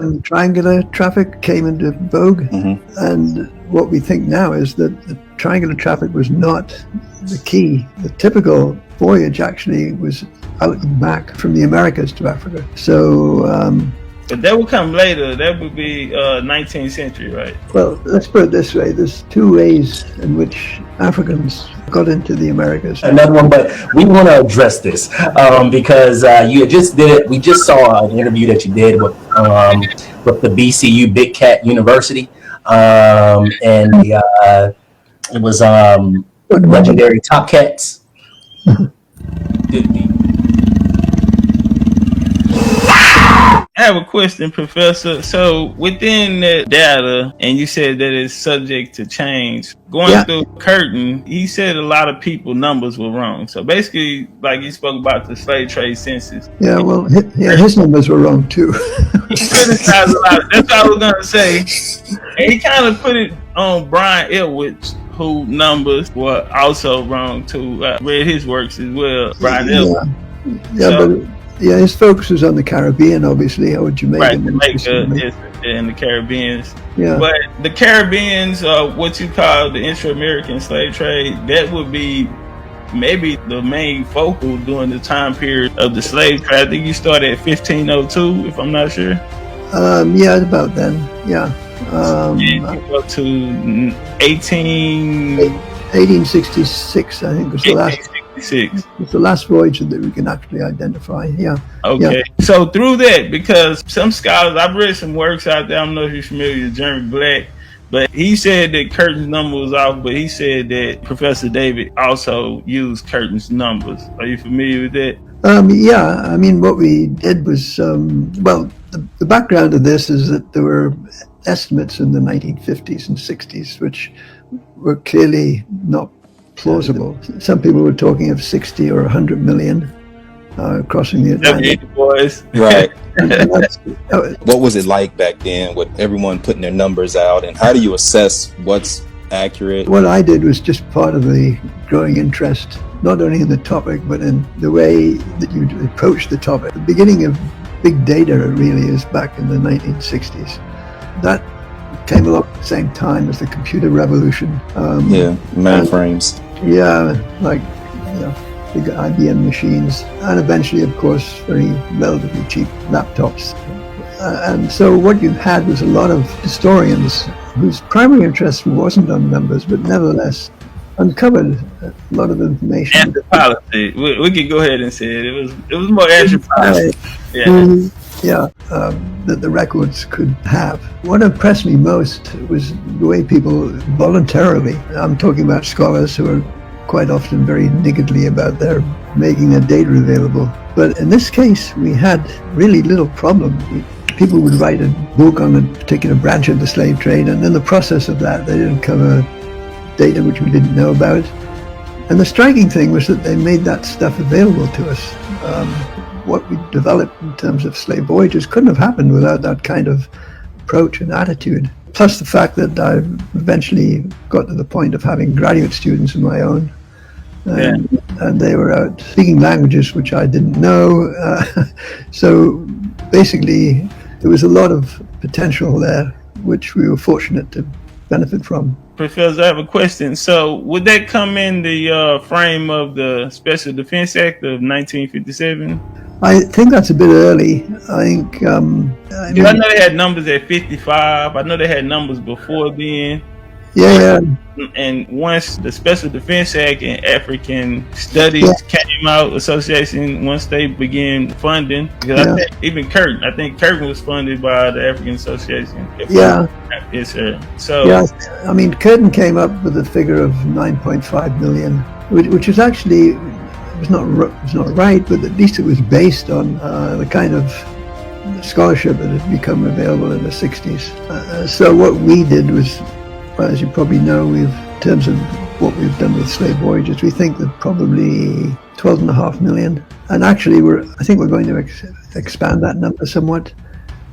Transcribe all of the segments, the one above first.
And triangular traffic came into vogue, and what we think now is that the triangular traffic was not the key. The typical voyage actually was out and back from the Americas to Africa. So but that would come later. That would be 19th century, right? Well, let's put it this way. There's two ways in which Africans got into the Americas. Another one, but we want to address this because you just did it. We just saw an interview that you did with the BCU Big Cat University, and it was Legendarytopcatz. I have a question, Professor. So within that data, and you said that it's subject to change, going through Curtin, he said a lot of people numbers were wrong. So basically, like you spoke about the slave trade census. Yeah, well, his numbers were wrong too. He criticized a lot. That's what I was going to say. And he kind of put it on Brian Elwich, whose numbers were also wrong too. I read his works as well, Brian Elwich. Yeah, his focus was on the Caribbean, obviously, or Jamaica. Right, Jamaica and the Caribbeans. Yeah. But the Caribbeans, what you call the intra-american slave trade, that would be maybe the main focal during the time period of the slave trade. I think you started at 1502, if I'm not sure. Yeah, about then. Yeah. Up to 1866, I think was the last. It's the last voyage that we can actually identify. Yeah. Okay. Yeah. So through that, because some scholars, I've read some works out there. I don't know if you're familiar with Jeremy Black, but he said that Curtin's number was off. But he said that Professor David also used Curtin's numbers. Are you familiar with that? Yeah. I mean, what we did was, the background of this is that there were estimates in the 1950s and 60s which were clearly not plausible. Some people were talking of 60 or 100 million crossing the Atlantic. Boys. Right. What was it like back then with everyone putting their numbers out, and how do you assess what's accurate? What I did was just part of the growing interest, not only in the topic, but in the way that you approach the topic. The beginning of big data really is back in the 1960s. That came along at the same time as the computer revolution. Mainframes. Yeah, like big IBM machines, and eventually, of course, very relatively cheap laptops. And so what you had was a lot of historians whose primary interest wasn't on numbers, but nevertheless uncovered a lot of information. Anthropology. We could go ahead and say it. It was more anthropology. That the records could have. What impressed me most was the way people voluntarily, I'm talking about scholars who are quite often very niggardly about their making their data available. But in this case, we had really little problem. People would write a book on a particular branch of the slave trade, and in the process of that, they didn't cover data which we didn't know about. And the striking thing was that they made that stuff available to us. What we developed in terms of slave voyages couldn't have happened without that kind of approach and attitude. Plus the fact that I eventually got to the point of having graduate students of my own. And they were out speaking languages which I didn't know. So basically, there was a lot of potential there, which we were fortunate to benefit from. Professor, I have a question. So would that come in the frame of the Special Defense Act of 1957? I think that's a bit early. I think... I know they had numbers at 55. I know they had numbers before then. Yeah. And once the Special Defense Act and African Studies came out, association, once they began funding, because I think even Curtin was funded by the African Association. Yes, sir. So I mean, Curtin came up with a figure of 9.5 million, which was actually was not right, but at least it was based on the kind of scholarship that had become available in the 60s. So what we did was, as you probably know, in terms of what we've done with slave voyages, we think that probably 12.5 million. And actually, I think we're going to expand that number somewhat.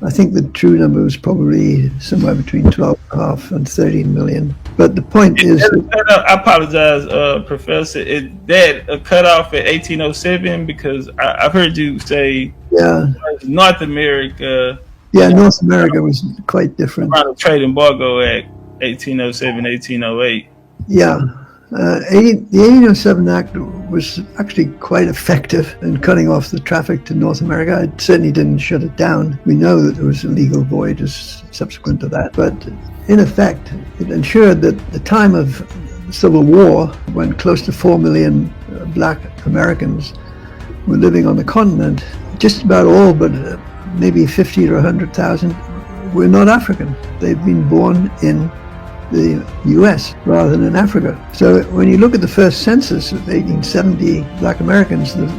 I think the true number was probably somewhere between 12.5 and 13 million. But the point is... I apologize, Professor. Is that a cutoff at 1807? Because I've heard you say North America Yeah, North America was quite different. Around the Trade Embargo Act, 1807, 1808. Yeah. The 1807 Act was actually quite effective in cutting off the traffic to North America. It certainly didn't shut it down. We know that there was illegal voyages subsequent to that, but in effect, it ensured that the time of the Civil War, when close to 4 million black Americans were living on the continent, just about all but maybe 50 or 100,000 were not African. They'd been born in the US rather than in Africa. So when you look at the first census of 1870 black Americans, there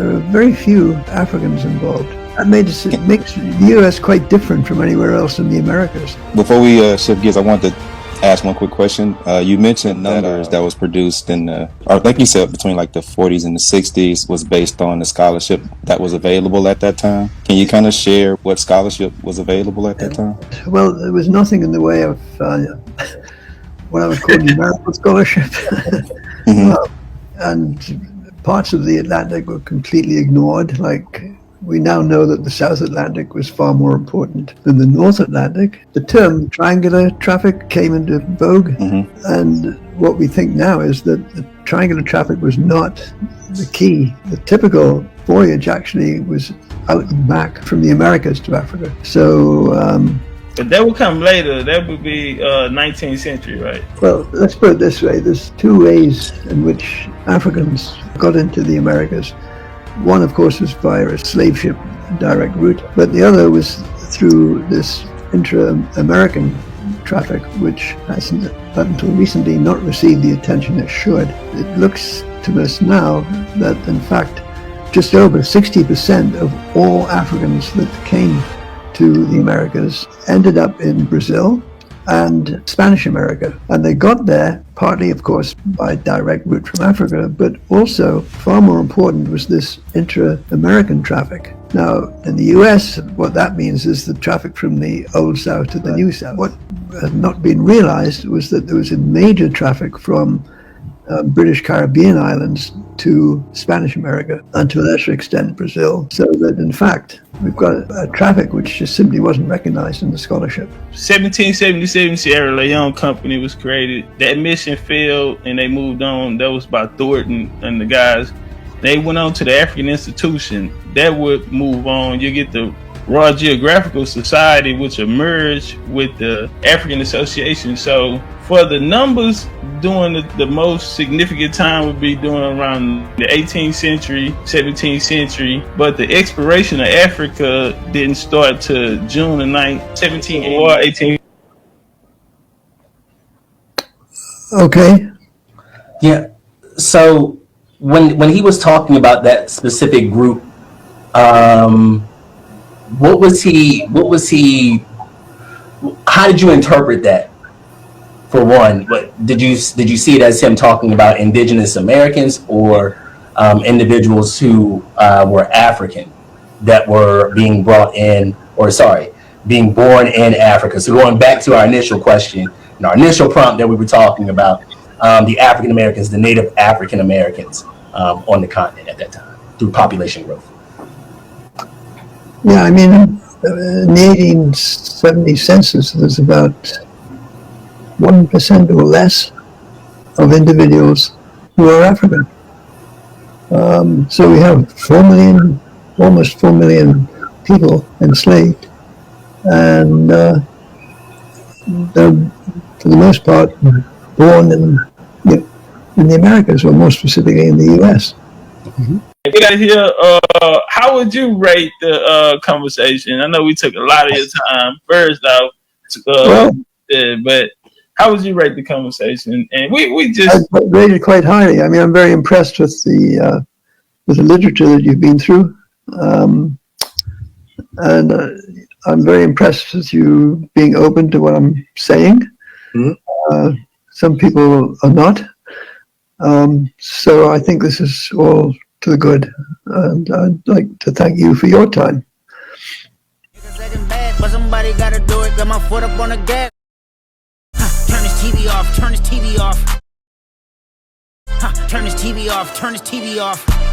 are very few Africans involved. That makes the US quite different from anywhere else in the Americas. Before we shift gears, I wanted to ask one quick question. You mentioned numbers that was produced in or like you said, between like the 40s and the 60s was based on the scholarship that was available at that time. Can you kind of share what scholarship was available at that time? Well, there was nothing in the way of what I would call numerical scholarship. And parts of the Atlantic were completely ignored. Like, we now know that the South Atlantic was far more important than the North Atlantic. The term triangular traffic came into vogue, and what we think now is that the triangular traffic was not the key. The typical voyage actually was out and back from the Americas to Africa. So, but that would come later. That would be 19th century, right? Well, let's put it this way. There's two ways in which Africans got into the Americas. One, of course, was via a slave ship direct route, but the other was through this intra-American traffic, which hasn't, up until recently, not received the attention it should. It looks to us now that, in fact, just over 60% of all Africans that came to the Americas ended up in Brazil and Spanish America. And they got there partly, of course, by direct route from Africa, but also, far more important, was this intra-American traffic. Now, in the US, what that means is the traffic from the Old South to the New South. What had not been realized was that there was a major traffic from British Caribbean islands to Spanish America, and to a lesser extent Brazil, so that in fact we've got a traffic which just simply wasn't recognized in the scholarship. 1777 Sierra Leone Company was created. That mission failed and they moved on. That was by Thornton and the guys. They went on to the African Institution. That would move on. You get the Royal Geographical Society, which emerged with the African Association. So for the numbers, during the most significant time would be during around the 18th century, 17th century, but the exploration of Africa didn't start to June the 9th, 17 or 18. Okay. Yeah. So when he was talking about that specific group, what was he, how did you interpret that? For one, but did you see it as him talking about indigenous Americans or individuals who were African that were being brought in, or sorry, being born in Africa? So going back to our initial question, and our initial prompt that we were talking about, the African Americans, the native African Americans on the continent at that time through population growth. Yeah, I mean, in the 1870 census, there's about 1% or less of individuals who are African. So we have 4 million, almost 4 million people enslaved, and they're, for the most part, born in the Americas, or more specifically in the U.S. We got here. How would you rate the conversation? I know we took a lot of your time first off, but how would you rate the conversation? And we just I rate it quite highly. I mean, I'm very impressed with the literature that you've been through, and I'm very impressed with you being open to what I'm saying. Some people are not, so I think this is all to the good, and I'd like to thank you for your time. But somebody gotta do it. Got my foot up on the gas. Turn this TV off. Turn this TV off. Turn this TV off. Turn this TV off.